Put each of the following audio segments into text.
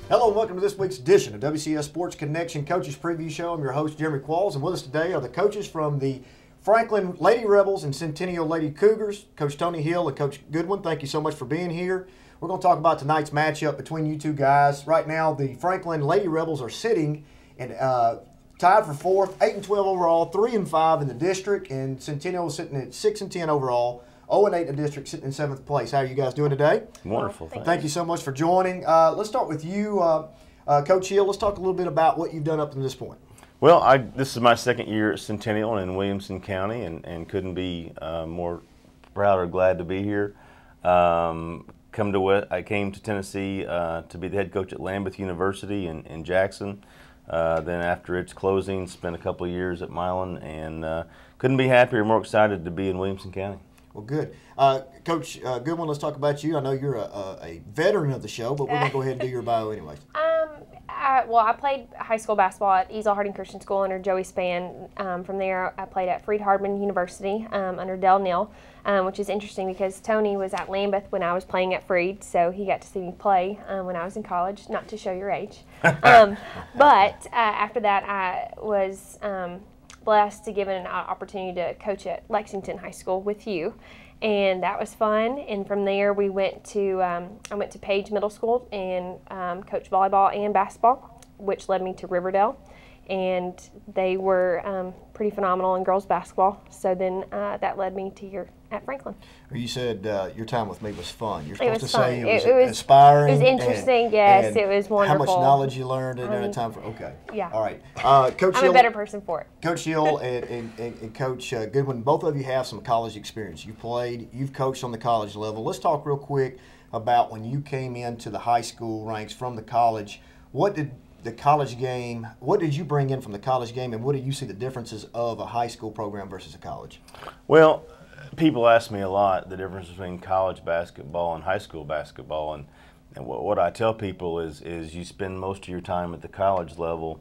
Hello and welcome to this week's edition of WCS Sports Connection Coaches Preview Show. I'm your host, Jeremy Qualls, and with us today are the coaches from the Franklin Lady Rebels and Centennial Lady Cougars, Coach Tony Hill and Coach Goodwin. Thank you so much for being here. We're going to talk about tonight's matchup between you two guys. Right now, the Franklin Lady Rebels are sitting and tied for fourth, 8-12 overall, 3-5 in the district, and Centennial is sitting at 6-10 overall. 0-8 in the district, sitting in 7th place. How are you guys doing today? Wonderful. Thank you so much for joining. Let's start with you, Coach Hill. Let's talk a little bit about what you've done up to this point. Well, this is my second year at Centennial in Williamson County, and couldn't be more proud or glad to be here. I came to Tennessee to be the head coach at Lambeth University in Jackson. Then after its closing, spent a couple of years at Milan, and couldn't be happier, more excited to be in Williamson County. Well, good. Coach Goodwin, let's talk about you. I know you're a veteran of the show, but we're going to go ahead and do your bio anyway. I played high school basketball at Easel Harding Christian School under Joey Spann. From there, I played at Freed Hardman University under Del Neal, which is interesting because Tony was at Lambeth when I was playing at Freed, so he got to see me play when I was in college, not to show your age. But after that, I was blessed to give an opportunity to coach at Lexington High School with you, and that was fun. And from there we went to I went to Page Middle School and coached volleyball and basketball, which led me to Riverdale, and they were pretty phenomenal in girls basketball. So then that led me to here at Franklin. You said your time with me was fun. You're supposed to fun. say it was inspiring. It was interesting, yes. And it was wonderful. How much knowledge you learned in that time. Okay. Yeah. All right. Coach I'm Hill, a better person for it. Coach Hill and Coach Goodwin, both of you have some college experience. You've coached on the college level. Let's talk real quick about when you came into the high school ranks from the college. What did you bring in from the college game, and what do you see the differences of a high school program versus a college? Well, people ask me a lot the difference between college basketball and high school basketball, and what I tell people is you spend most of your time at the college level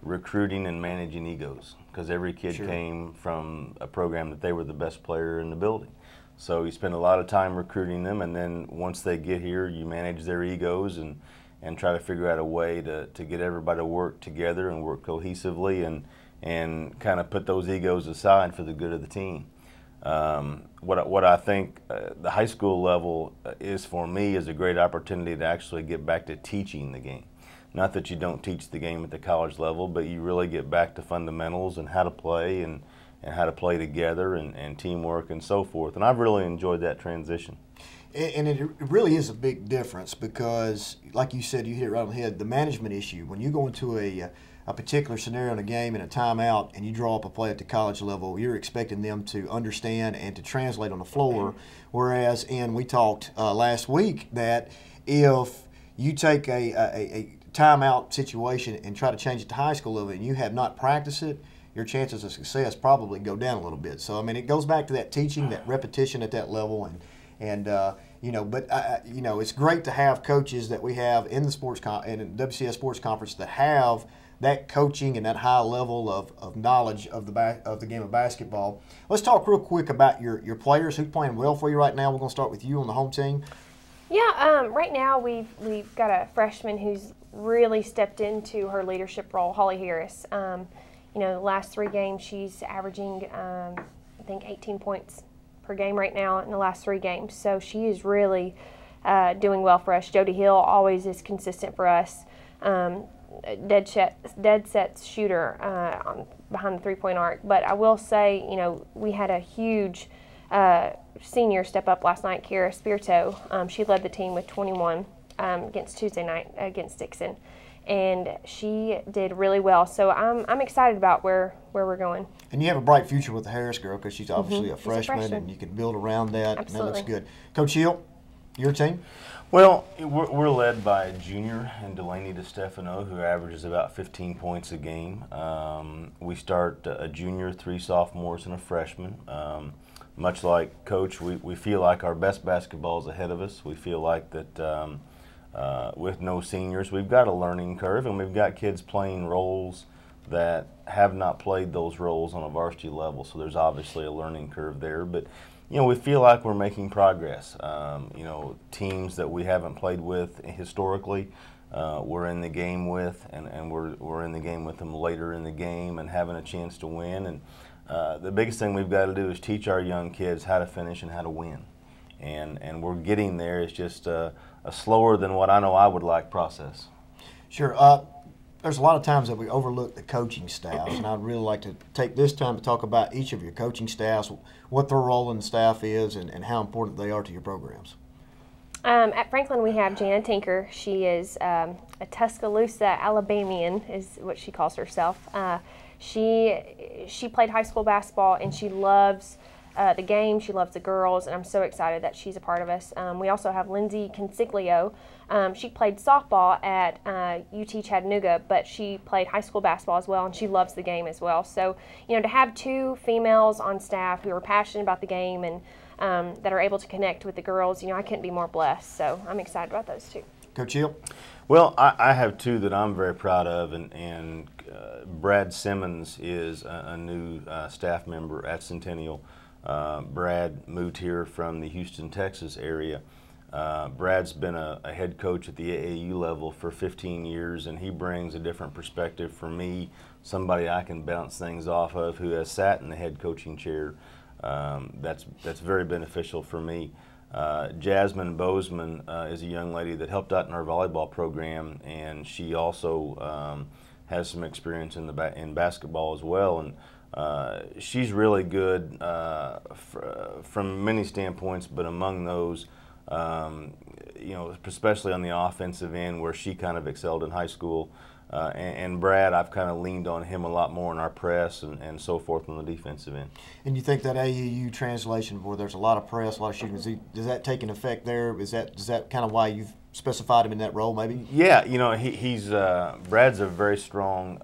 recruiting and managing egos, because every kid came from a program that they were the best player in the building. So you spend a lot of time recruiting them, and then once they get here, you manage their egos and try to figure out a way to get everybody to work together and work cohesively and kind of put those egos aside for the good of the team. What I think the high school level is for me is a great opportunity to actually get back to teaching the game. Not that you don't teach the game at the college level, but you really get back to fundamentals and how to play and how to play together and teamwork and so forth. And I've really enjoyed that transition. And it really is a big difference because, like you said, you hit it right on the head, the management issue. When you go into a particular scenario in a game and a timeout and you draw up a play at the college level, you're expecting them to understand and to translate on the floor. Whereas, and we talked last week that if you take a timeout situation and try to change it to high school level and you have not practiced it, your chances of success probably go down a little bit. So, I mean, it goes back to that teaching, that repetition at that level, and it's great to have coaches that we have in the in WCS Sports Conference that have that coaching and that high level of knowledge of the game of basketball. Let's talk real quick about your players. Who's playing well for you right now? We're going to start with you on the home team. Yeah, right now we've got a freshman who's really stepped into her leadership role, Holly Harris. The last 3 games she's averaging, I think, 18 points per game right now in the last 3 games. So she is really doing well for us. Jody Hill always is consistent for us. Dead set shooter behind the 3-point arc. But I will say, we had a huge senior step up last night, Kara Spirito. She led the team with 21 against Tuesday night against Dixon. And she did really well. So I'm excited about where we're going. And you have a bright future with the Harris girl because she's obviously a freshman, and you can build around that. Absolutely. And that looks good. Coach Hill, your team? Well, we're led by a junior in Delaney DeStefano who averages about 15 points a game. We start a junior, 3 sophomores, and a freshman. Much like Coach, we feel like our best basketball is ahead of us. We feel like that with no seniors, we've got a learning curve, and we've got kids playing roles that have not played those roles on a varsity level, so there's obviously a learning curve there. But You know, we feel like we're making progress. You know, teams that we haven't played with historically, we're in the game with, and we're in the game with them later in the game and having a chance to win. And the biggest thing we've got to do is teach our young kids how to finish and how to win. And we're getting there. It's just a slower than what I know I would like process. Sure. There's a lot of times that we overlook the coaching staffs, and I'd really like to take this time to talk about each of your coaching staffs, what their role in the staff is, and how important they are to your programs. At Franklin, we have Jana Tinker. She is a Tuscaloosa Alabamian, is what she calls herself. She played high school basketball, and she loves the game. She loves the girls, and I'm so excited that she's a part of us. We also have Lindsay Consiglio. She played softball at UT Chattanooga, but she played high school basketball as well, and she loves the game as well. So, you know, to have two females on staff who are passionate about the game and that are able to connect with the girls, you know, I couldn't be more blessed. So I'm excited about those two. Coach Hill? Well, I have two that I'm very proud of, and Brad Simmons is a new staff member at Centennial. Brad moved here from the Houston, Texas area. Brad's been a head coach at the AAU level for 15 years, and he brings a different perspective for me, somebody I can bounce things off of who has sat in the head coaching chair. That's very beneficial for me. Jasmine Bozeman is a young lady that helped out in our volleyball program, and she also has some experience in basketball as well. And she's really good from many standpoints, but among those, you know, especially on the offensive end where she kind of excelled in high school. And Brad, I've kind of leaned on him a lot more in our press and so forth on the defensive end. And you think that AAU translation, where there's a lot of press, a lot of shooting, does that take an effect there? Is that kind of why you've specified him in that role, maybe? Yeah, you know, he's Brad's a very strong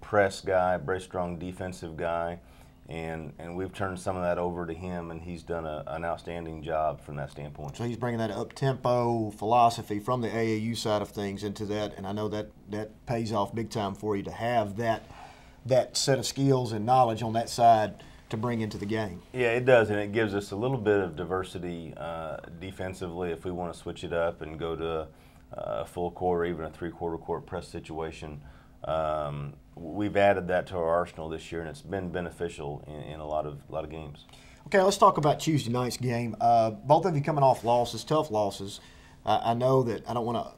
press guy, very strong defensive guy, and we've turned some of that over to him, and he's done an outstanding job from that standpoint. So he's bringing that up-tempo philosophy from the AAU side of things into that, and I know that pays off big time for you to have that set of skills and knowledge on that side to bring into the game. Yeah, it does, and it gives us a little bit of diversity defensively if we want to switch it up and go to a full court or even a three-quarter court press situation. We've added that to our arsenal this year, and it's been beneficial in a lot of games. Okay, let's talk about Tuesday night's game. Both of you coming off losses, tough losses. I know that I don't want to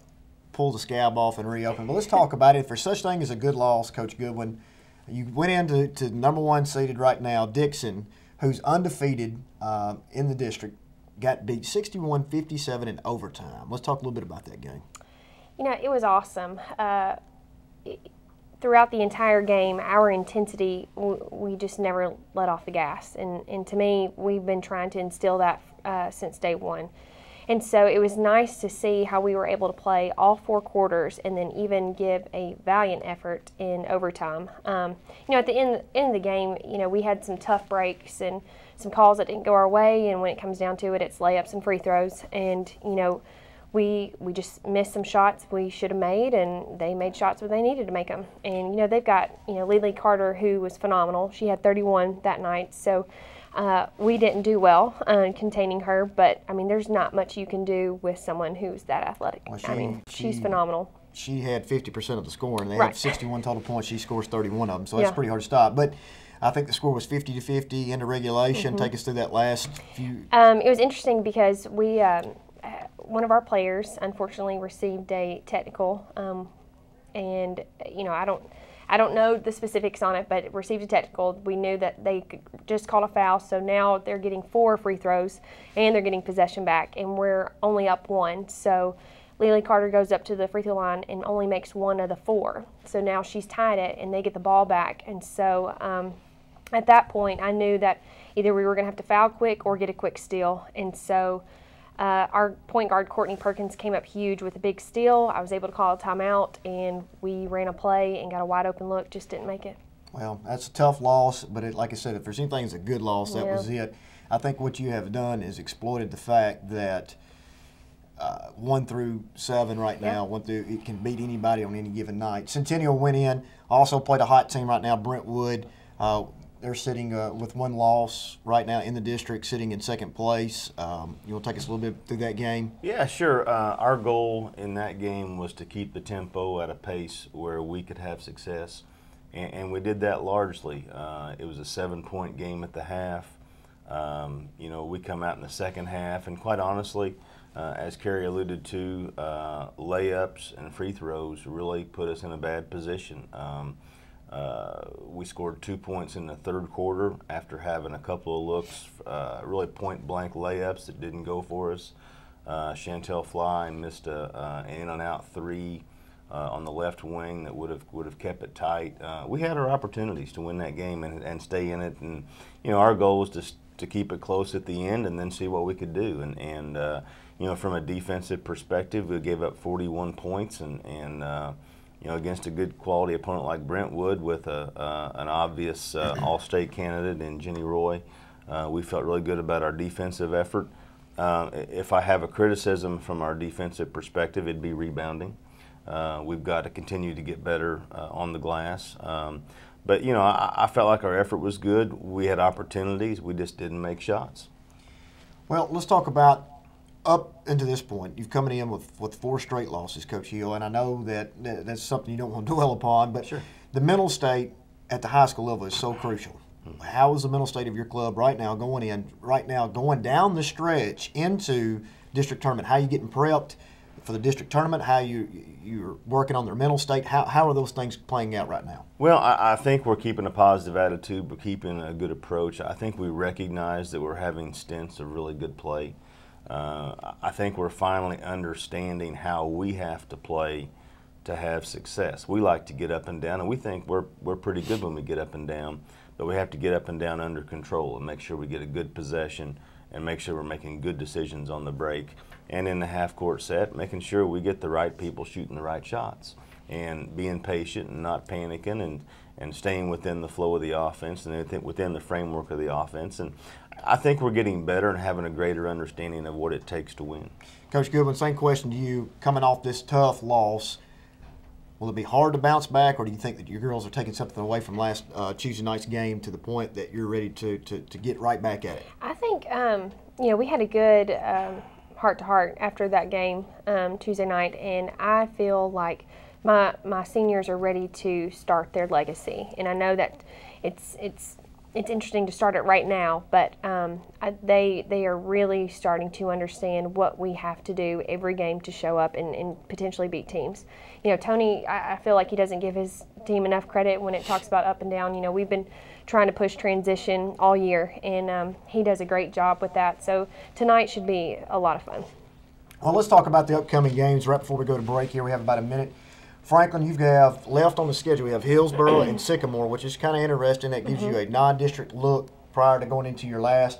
pull the scab off and reopen, but let's talk about it. For such thing as a good loss, Coach Goodwin, you went into number one seeded right now, Dixon, who's undefeated in the district, got beat 61-57 in overtime. Let's talk a little bit about that game. You know, it was awesome. Throughout the entire game, our intensity, we just never let off the gas. And to me, we've been trying to instill that since day one. And so it was nice to see how we were able to play all 4 quarters and then even give a valiant effort in overtime. You know, at the end of the game, you know, we had some tough breaks and some calls that didn't go our way. And when it comes down to it, it's layups and free throws. And, you know, we just missed some shots we should have made, and they made shots where they needed to make them. And, you know, they've got, you know, Lily Carter, who was phenomenal. She had 31 that night. So we didn't do well containing her, but, I mean, there's not much you can do with someone who's that athletic. Well, she's phenomenal. She had 50% of the score, and they Right. have 61 total points. She scores 31 of them, so that's pretty hard to stop. But I think the score was 50-50 into regulation. Take us through that last few. It was interesting because we one of our players unfortunately received a technical, and you know, I don't know the specifics on it, but received a technical. We knew that they just called a foul, so now they're getting 4 free throws and they're getting possession back, and we're only up 1. So Lily Carter goes up to the free throw line and only makes 1 of the 4. So now she's tied it, and they get the ball back. And so at that point, I knew that either we were going to have to foul quick or get a quick steal. And so our point guard, Courtney Perkins, came up huge with a big steal. I was able to call a timeout, and we ran a play and got a wide open look, just didn't make it. Well, that's a tough loss, but like I said, if there's anything that's a good loss, that was it. I think what you have done is exploited the fact that 1 through 7 right now, it can beat anybody on any given night. Centennial went in, also played a hot team right now, Brentwood. They're sitting with one loss right now in the district, sitting in second place. You want to take us a little bit through that game? Yeah, sure. Our goal in that game was to keep the tempo at a pace where we could have success, and we did that largely. It was a 7-point game at the half. We come out in the second half, and quite honestly, as Kari alluded to, layups and free throws really put us in a bad position. We scored 2 points in the third quarter after having a couple of looks, really point-blank layups that didn't go for us. Chantel Fly missed an in-and-out three on the left wing that would have kept it tight. We had our opportunities to win that game and stay in it, and our goal was to keep it close at the end and then see what we could do. And from a defensive perspective, we gave up 41 points and against a good quality opponent like Brentwood with an obvious All-State candidate in Jenny Roy. We felt really good about our defensive effort. If I have a criticism from our defensive perspective, it'd be rebounding. We've got to continue to get better on the glass. But I felt like our effort was good. We had opportunities. We just didn't make shots. Well, let's talk about up into this point. You've come in with 4 straight losses, Coach Hill, and I know that's something you don't want to dwell upon, but sure. The mental state at the high school level is so crucial. How is the mental state of your club right now going down the stretch into district tournament? How are you getting prepped for the district tournament? How you're working on their mental state? How are those things playing out right now? Well, I think we're keeping a positive attitude. We're keeping a good approach. I think we recognize that we're having stints of really good play. I think we're finally understanding how we have to play to have success. We like to get up and down, and we think we're pretty good when we get up and down, but we have to get up and down under control and make sure we get a good possession and make sure we're making good decisions on the break. And in the half-court set, making sure we get the right people shooting the right shots and being patient and not panicking and staying within the flow of the offense and within the framework of the offense. And I think we're getting better and having a greater understanding of what it takes to win. Coach Goodwin, same question to you. Coming off this tough loss, will it be hard to bounce back, or do you think that your girls are taking something away from last Tuesday night's game to the point that you're ready to get right back at it? I think, we had a good heart-to-heart after that game Tuesday night, and I feel like my seniors are ready to start their legacy. And I know that it's interesting to start it right now, but they are really starting to understand what we have to do every game to show up and potentially beat teams. Tony, I feel like he doesn't give his team enough credit when it talks about up and down. We've been trying to push transition all year, and he does a great job with that. So tonight should be a lot of fun. Well, let's talk about the upcoming games right before we go to break here. We have about a minute. Franklin, you have left on the schedule. We have Hillsboro and Sycamore, which is kind of interesting. That gives you a non-district look prior to going into your last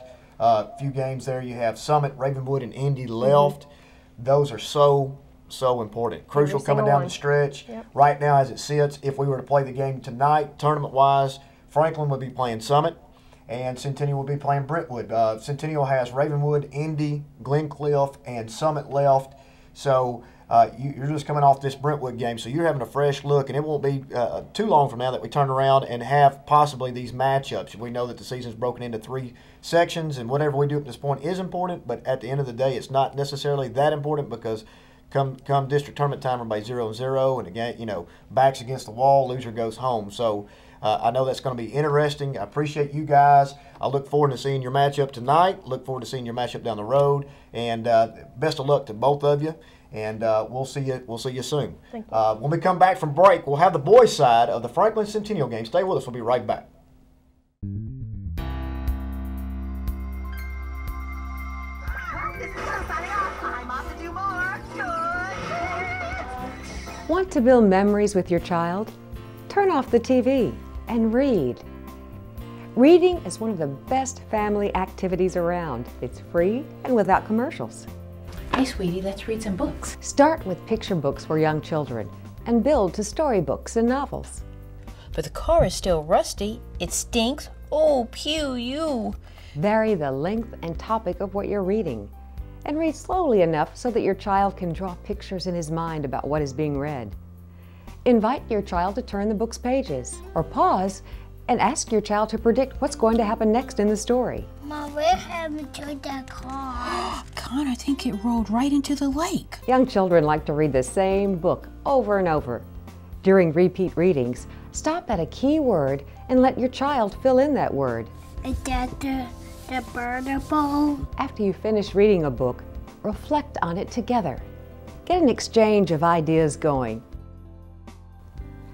few games there. You have Summit, Ravenwood, and Indy left. Those are so important. Crucial coming down the stretch. Yep. Right now, as it sits, if we were to play the game tonight, tournament-wise, Franklin would be playing Summit, and Centennial will be playing Brentwood. Centennial has Ravenwood, Indy, Glencliff, and Summit left. So you're just coming off this Brentwood game, so you're having a fresh look, and it won't be too long from now that we turn around and have possibly these matchups. We know that the season's broken into 3 sections, and whatever we do at this point is important, but at the end of the day, it's not necessarily that important because come district tournament time, everybody's 0-0, and again, backs against the wall, loser goes home. So I know that's going to be interesting. I appreciate you guys. I look forward to seeing your matchup tonight. Look forward to seeing your matchup down the road. And best of luck to both of you. And we'll see you soon. Thank you. When we come back from break, we'll have the boys' side of the Franklin Centennial game. Stay with us. We'll be right back. Want to build memories with your child? Turn off the TV and read. Reading is one of the best family activities around. It's free and without commercials. Hey, sweetie, let's read some books. Start with picture books for young children and build to storybooks and novels. But the car is still rusty. It stinks. Oh, pew, you. Vary the length and topic of what you're reading, and read slowly enough so that your child can draw pictures in his mind about what is being read. Invite your child to turn the book's pages, or pause and ask your child to predict what's going to happen next in the story. Mom, what happened to the car? God, I think it rolled right into the lake. Young children like to read the same book over and over. During repeat readings, stop at a key word and let your child fill in that word. Is that the burner bowl? After you finish reading a book, reflect on it together. Get an exchange of ideas going.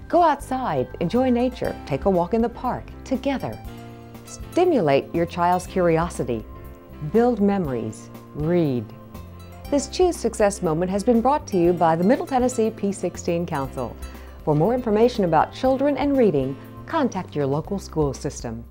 Go outside, enjoy nature, take a walk in the park together. Stimulate your child's curiosity. Build memories. Read. This Choose Success moment has been brought to you by the Middle Tennessee P16 Council. For more information about children and reading, contact your local school system.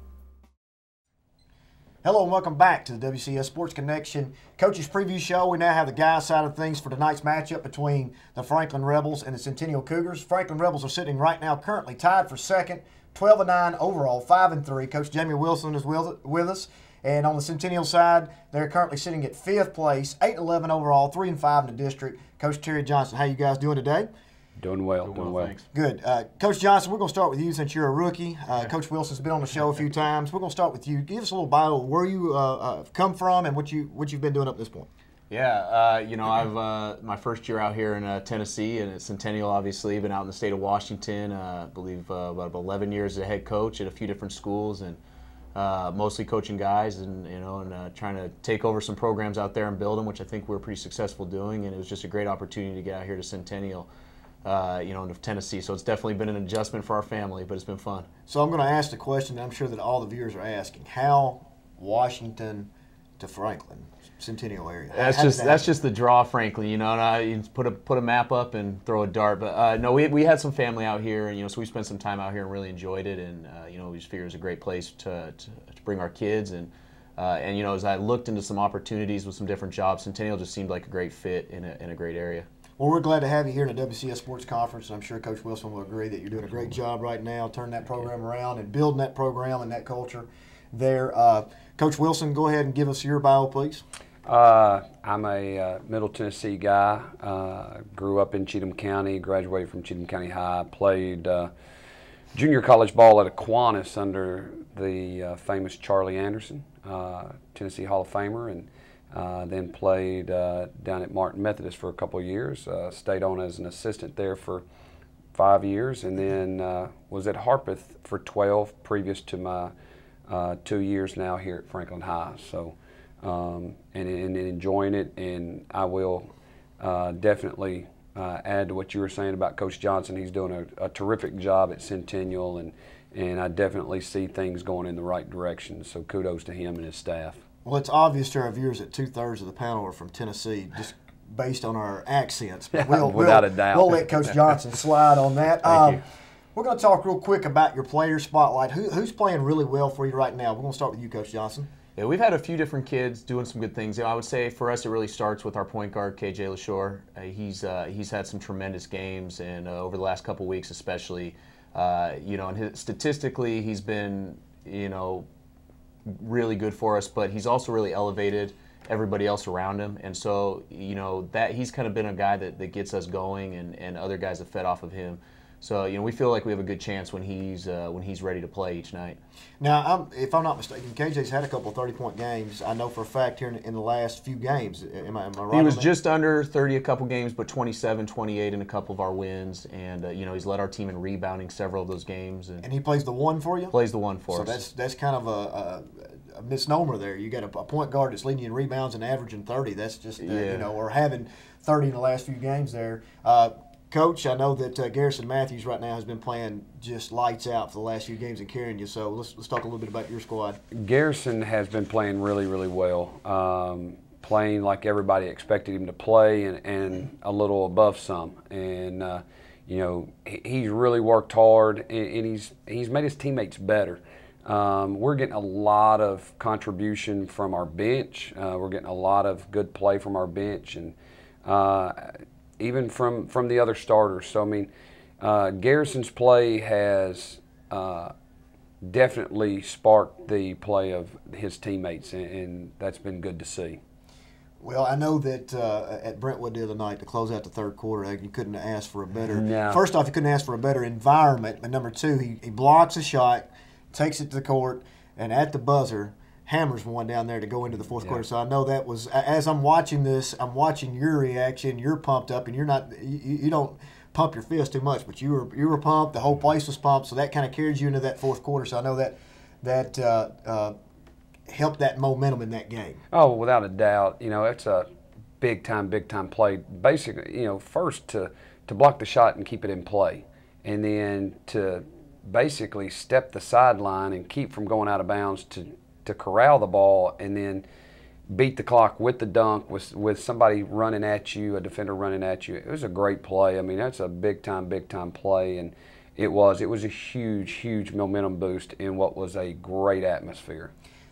Hello and welcome back to the WCS Sports Connection Coaches Preview Show. We now have the guys' side of things for tonight's matchup between the Franklin Rebels and the Centennial Cougars. Franklin Rebels are sitting right now currently tied for second, 12-9 overall, 5-3. Coach Jamie Wilson is with us. And on the Centennial side, they're currently sitting at 5th place, 8-11 overall, 3-5 in the district. Coach Terry Johnson, how you guys doing today? Doing well, doing well. Thanks. Good. Coach Johnson, we're going to start with you since you're a rookie. Coach Wilson's been on the show a few times. We're going to start with you. Give us a little bio of where you come from and what you've been doing up to this point. Yeah, I've my first year out here in Tennessee and at Centennial, obviously. Been out in the state of Washington, I believe about 11 years as a head coach at a few different schools, and mostly coaching guys and trying to take over some programs out there and build them, which I think we're pretty successful doing. And it was just a great opportunity to get out here to Centennial. In Tennessee, so it's definitely been an adjustment for our family, but it's been fun. So I'm going to ask the question that I'm sure that all the viewers are asking: how Washington to Franklin, Centennial area? That's just the draw, Franklin. You put a map up and throw a dart. But no, we had some family out here, and so we spent some time out here and really enjoyed it. And we just figured it was a great place to bring our kids. And as I looked into some opportunities with some different jobs, Centennial just seemed like a great fit in a great area. Well, we're glad to have you here in the WCS Sports Conference, and I'm sure Coach Wilson will agree that you're doing a great job right now, turning that program around and building that program and that culture there. Coach Wilson, go ahead and give us your bio, please. I'm a Middle Tennessee guy. Grew up in Cheatham County, graduated from Cheatham County High, played junior college ball at Aquinas under the famous Charlie Anderson, Tennessee Hall of Famer, and then played down at Martin Methodist for a couple of years. Stayed on as an assistant there for 5 years, and then was at Harpeth for 12 previous to my 2 years now here at Franklin High. So, and enjoying it, and I will definitely add to what you were saying about Coach Johnson. He's doing a terrific job at Centennial, and I definitely see things going in the right direction. So kudos to him and his staff. Well, it's obvious to our viewers that 2/3 of the panel are from Tennessee, just based on our accents. But without a doubt. We'll let Coach Johnson slide on that. Thank you. We're going to talk real quick about your player spotlight. Who's playing really well for you right now? We're going to start with you, Coach Johnson. Yeah, we've had a few different kids doing some good things. I would say for us it really starts with our point guard, KJ LaShore. He's had some tremendous games, and over the last couple weeks especially, and statistically he's been, really good for us, but he's also really elevated everybody else around him, and so that he's kind of been a guy that gets us going, and other guys have fed off of him. So we feel like we have a good chance when he's ready to play each night. Now, if I'm not mistaken, KJ's had a couple of 30-point games. I know for a fact here in the last few games. Am I right? He was just under 30 a couple games, but 27, 28 in a couple of our wins, and he's led our team in rebounding several of those games. And he plays the one for you? Plays the one for us. So that's kind of a misnomer there. You got a point guard that's leading you in rebounds and averaging 30. That's just or having 30 in the last few games there. Coach, I know that Garrison Matthews right now has been playing just lights out for the last few games and carrying you. So let's talk a little bit about your squad. Garrison has been playing really, really well. Playing like everybody expected him to play, and a little above some. And he's really worked hard, and he's made his teammates better. We're getting a lot of contribution from our bench. We're getting a lot of good play from our bench, and even from the other starters. So, I mean, Garrison's play has definitely sparked the play of his teammates, and that's been good to see. Well, I know that at Brentwood the other night, to close out the third quarter, you couldn't ask for a better. No. First off, you couldn't ask for a better environment, but number two, he blocks a shot, takes it to the court, and at the buzzer, hammers one down there to go into the fourth quarter. So I know that was, as I'm watching this, I'm watching your reaction. You're pumped up, and you're not, you don't pump your fist too much, but you were pumped. The whole place was pumped, so that kind of carried you into that fourth quarter. So I know that helped that momentum in that game. Oh, without a doubt. You know, it's a big time play. Basically, you know, first to block the shot and keep it in play, and then to basically step the sideline and keep from going out of bounds to corral the ball, and then beat the clock with the dunk with somebody running at you, a defender running at you. It was a great play. I mean, that's a big time play, and it was a huge momentum boost in what was a great atmosphere.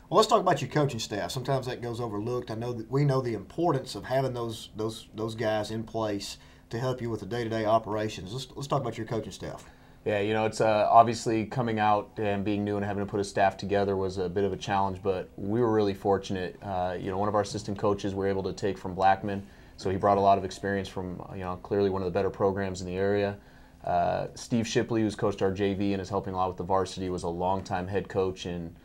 Well, let's talk about your coaching staff. Sometimes that goes overlooked. I know that we know the importance of having those guys in place to help you with the day-to-day operations. Let's talk about your coaching staff. Yeah, you know, it's obviously coming out and being new and having to put a staff together was a bit of a challenge, but we were really fortunate. You know, one of our assistant coaches we were able to take from Blackman, so he brought a lot of experience from, you know, clearly one of the better programs in the area. Steve Shipley, who's coached our JV and is helping a lot with the varsity, was a longtime head coach in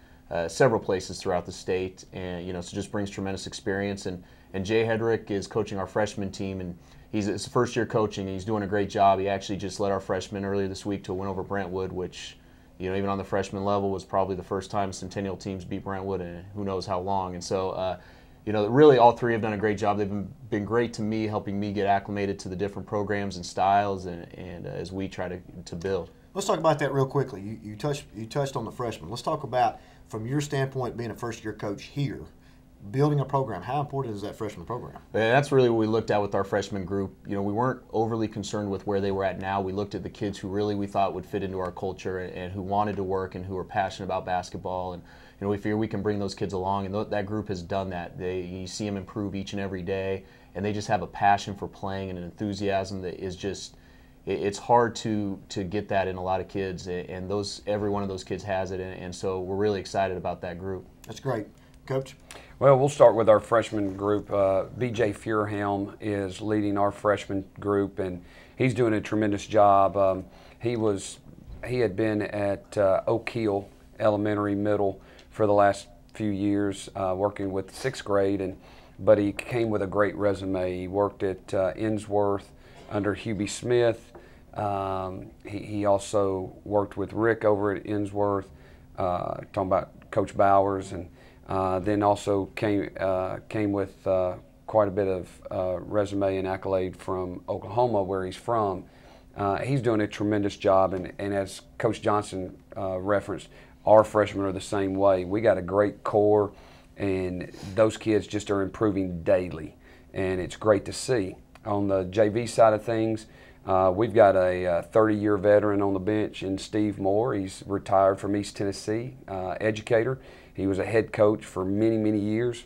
several places throughout the state, and you know, so just brings tremendous experience. And Jay Hedrick is coaching our freshman team, and he's his first year coaching, and he's doing a great job. He actually just led our freshmen earlier this week to a win over Brentwood, which, you know, even on the freshman level was probably the first time Centennial teams beat Brentwood in who knows how long. And so, you know, really all three have done a great job. They've been great to me, helping me get acclimated to the different programs and styles, and as we try to build. Let's talk about that real quickly. You touched on the freshmen. Let's talk about, from your standpoint, being a first-year coach here, building a program. How important is that freshman program? Yeah, that's really what we looked at with our freshman group. You know, we weren't overly concerned with where they were at now. We looked at the kids who really we thought would fit into our culture and who wanted to work and who were passionate about basketball. And you know, we figure we can bring those kids along, and that group has done that. You see them improve each and every day, and they just have a passion for playing and an enthusiasm that is just. It's hard to get that in a lot of kids, and every one of those kids has it, and so we're really excited about that group. That's great. Coach? Well, we'll start with our freshman group. B.J. Fuhrhelm is leading our freshman group, and he's doing a tremendous job. He had been at O'Keel Elementary Middle for the last few years, working with 6th grade, but he came with a great resume. He worked at Innsworth under Hubie Smith. He also worked with Rick over at Innsworth, talking about Coach Bowers, and then also came with quite a bit of resume and accolade from Oklahoma, where he's from. He's doing a tremendous job, and as Coach Johnson referenced, our freshmen are the same way. We got a great core, and those kids just are improving daily, and it's great to see. On the JV side of things, we've got a 30-year veteran on the bench in Steve Moore. He's retired from East Tennessee, educator. He was a head coach for many years,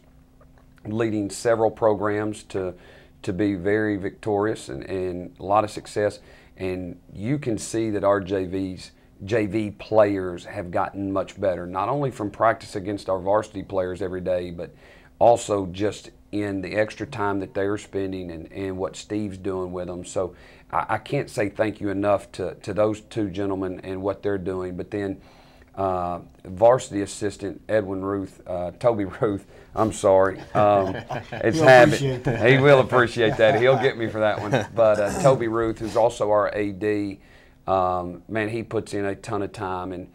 leading several programs to be very victorious and a lot of success. And you can see that our JV players have gotten much better, not only from practice against our varsity players every day, but also just in the extra time that they're spending and what Steve's doing with them. So I can't say thank you enough to those two gentlemen and what they're doing. But then varsity assistant Edwin Ruth, Toby Ruth, I'm sorry. It's habit. He will appreciate that. He'll get me for that one. But Toby Ruth, who's also our AD, man, he puts in a ton of time. And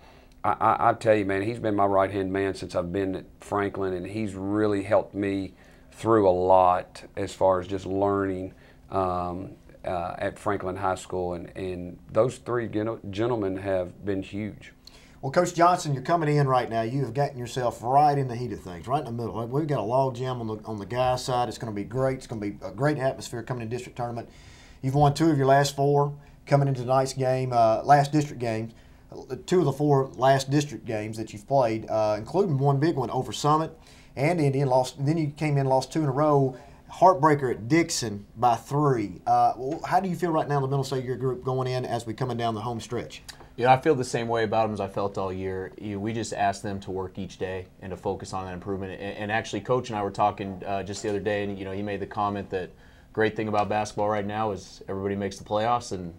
I tell you, man, he's been my right-hand man since I've been at Franklin, and he's really helped me through a lot as far as just learning at Franklin High School, and those three gentlemen have been huge. Well, Coach Johnson, you're coming in right now. You have gotten yourself right in the heat of things, right in the middle. We've got a log jam on the guys' side. It's going to be great. It's going to be a great atmosphere coming in district tournament. You've won 2 of your last 4 coming into tonight's game, last district games. 2 of the 4 last district games that you've played, including one big one over Summit and Indian. Lost. Then you came in, lost 2 in a row. Heartbreaker at Dixon by 3. How do you feel right now in the middle of your group going in as we coming down the home stretch? You know, I feel the same way about them as I felt all year. We just ask them to work each day and to focus on that improvement. And actually, Coach and I were talking just the other day, and you know, he made the comment that great thing about basketball right now is everybody makes the playoffs, and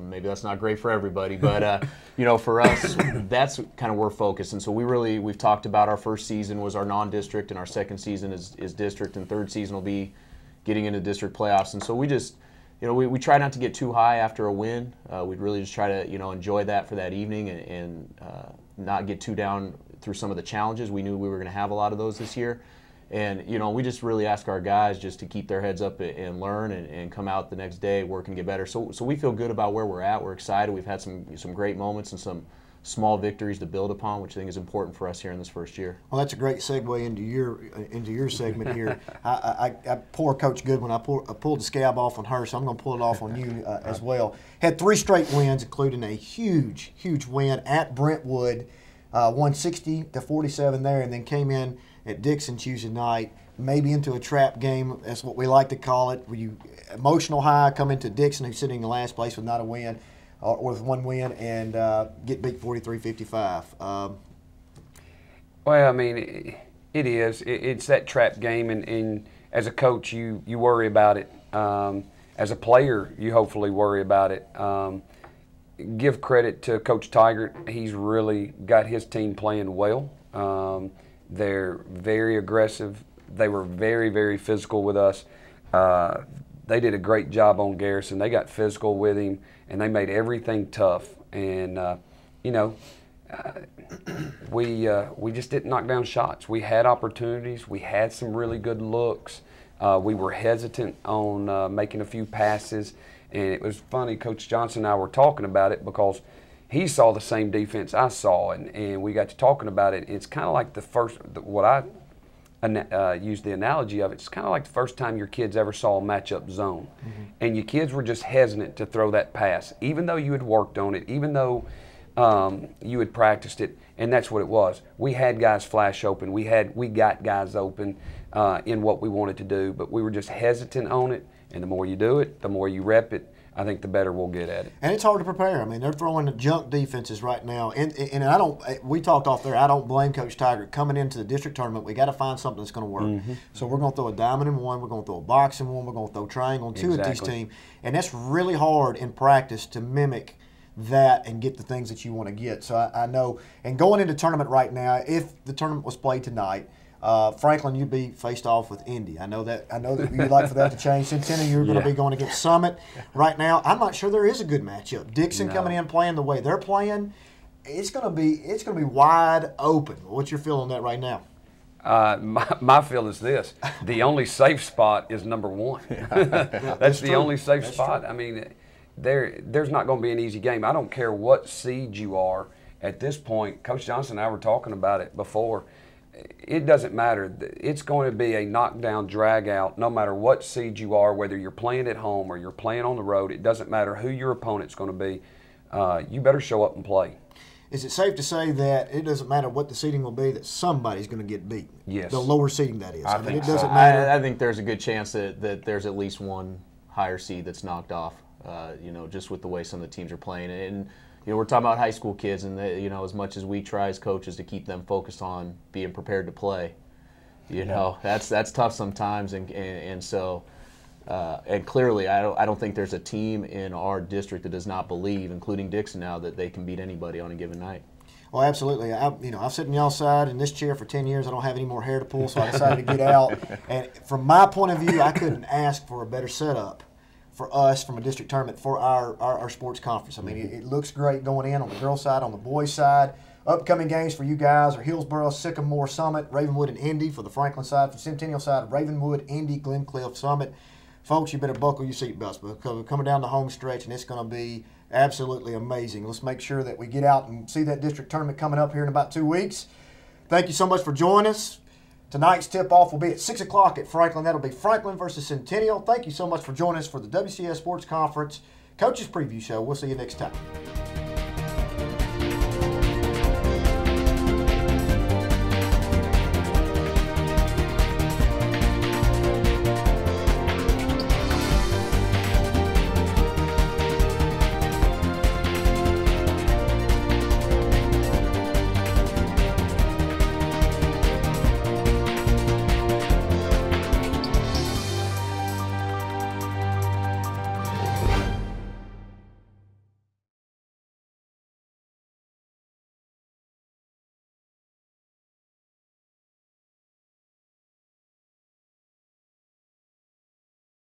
maybe that's not great for everybody, but you know, for us, that's kind of where we're focused. And so we've talked about our first season was our non-district, and our second season is district, and third season will be getting into district playoffs. And so we just, you know, we try not to get too high after a win. We'd really just try to, you know, enjoy that for that evening and not get too down through some of the challenges. We knew we were going to have a lot of those this year. And, you know, we just really ask our guys just to keep their heads up and learn and come out the next day, work and get better. So we feel good about where we're at. We're excited. We've had some great moments and some small victories to build upon, which I think is important for us here in this first year. Well, that's a great segue into your segment here. I poor Coach Goodwin. I pulled the scab off on her, so I'm going to pull it off on you as well. Had 3 straight wins, including a huge win at Brentwood, won 60-47 there, and then came in at Dixon Tuesday night, maybe into a trap game. That's what we like to call it. Where you emotional high, come into Dixon, who's sitting in last place with not a win, or with 1 win, and get beat 43-55. Well, I mean, it is. It's that trap game, and as a coach, you worry about it. As a player, you hopefully worry about it. Give credit to Coach Tigert. He's really got his team playing well. They're very aggressive. They were very, very physical with us. They did a great job on Garrison. They got physical with him, and they made everything tough. And, you know, we just didn't knock down shots. We had opportunities. We had some really good looks. We were hesitant on making a few passes. And it was funny, Coach Johnson and I were talking about it because he saw the same defense I saw, and we got to talking about it. It's kind of like the first, what I use the analogy of, it's kind of like the first time your kids ever saw a matchup zone. And your kids were just hesitant to throw that pass, even though you had worked on it, even though you had practiced it, and that's what it was. We had guys flash open. We got guys open in what we wanted to do, but we were just hesitant on it, and the more you do it, the more you rep it, I think the better we'll get at it. And it's hard to prepare. I mean, they're throwing junk defenses right now. And I don't, we talked off there, I don't blame Coach Tigert. Coming into the district tournament, we got to find something that's going to work. So we're going to throw a diamond in one, we're going to throw a box in one, we're going to throw triangle in 2 of these teams. And that's really hard in practice to mimic that and get the things that you want to get. So I know, and going into tournament right now, if the tournament was played tonight, Franklin, you'd be faced off with Indy. I know that you'd like for that to change. Centennial, you're going to be going against Summit. Right now, I'm not sure there is a good matchup. Dixon coming in playing the way they're playing, it's going to be wide open. What's your feel on that right now? My feel is this: the only safe spot is number 1. That's the only safe spot. True. I mean, there's not going to be an easy game. I don't care what seed you are at this point. Coach Johnson and I were talking about it before. It doesn't matter. It's going to be a knockdown, drag out, no matter what seed you are, whether you're playing at home or you're playing on the road. It doesn't matter who your opponent's going to be. You better show up and play. Is it safe to say that it doesn't matter what the seeding will be, that somebody's going to get beat? Yes. The lower seeding, that is. I mean, it doesn't matter. I think there's a good chance that there's at least one higher seed that's knocked off, you know, just with the way some of the teams are playing. And you know, we're talking about high school kids, and you know, as much as we try as coaches to keep them focused on being prepared to play, you know, that's tough sometimes, and so and clearly, I don't think there's a team in our district that does not believe, including Dixon now, that they can beat anybody on a given night. Well, absolutely. I've sat on y'all's side in this chair for 10 years. I don't have any more hair to pull, so I decided to get out. And from my point of view, I couldn't ask for a better setup for us from a district tournament for our sports conference. I mean, it looks great going in on the girls' side, on the boys' side. Upcoming games for you guys are Hillsboro, Sycamore, Summit, Ravenwood, and Indy. For the Franklin side, for the Centennial side, Ravenwood, Indy, Glencliff, Summit. Folks, you better buckle your seatbelts because we're coming down the home stretch, and it's going to be absolutely amazing. Let's make sure that we get out and see that district tournament coming up here in about 2 weeks. Thank you so much for joining us. Tonight's tip-off will be at 6 o'clock at Franklin. That'll be Franklin versus Centennial. Thank you so much for joining us for the WCS Sports Conference Coaches Preview Show. We'll see you next time.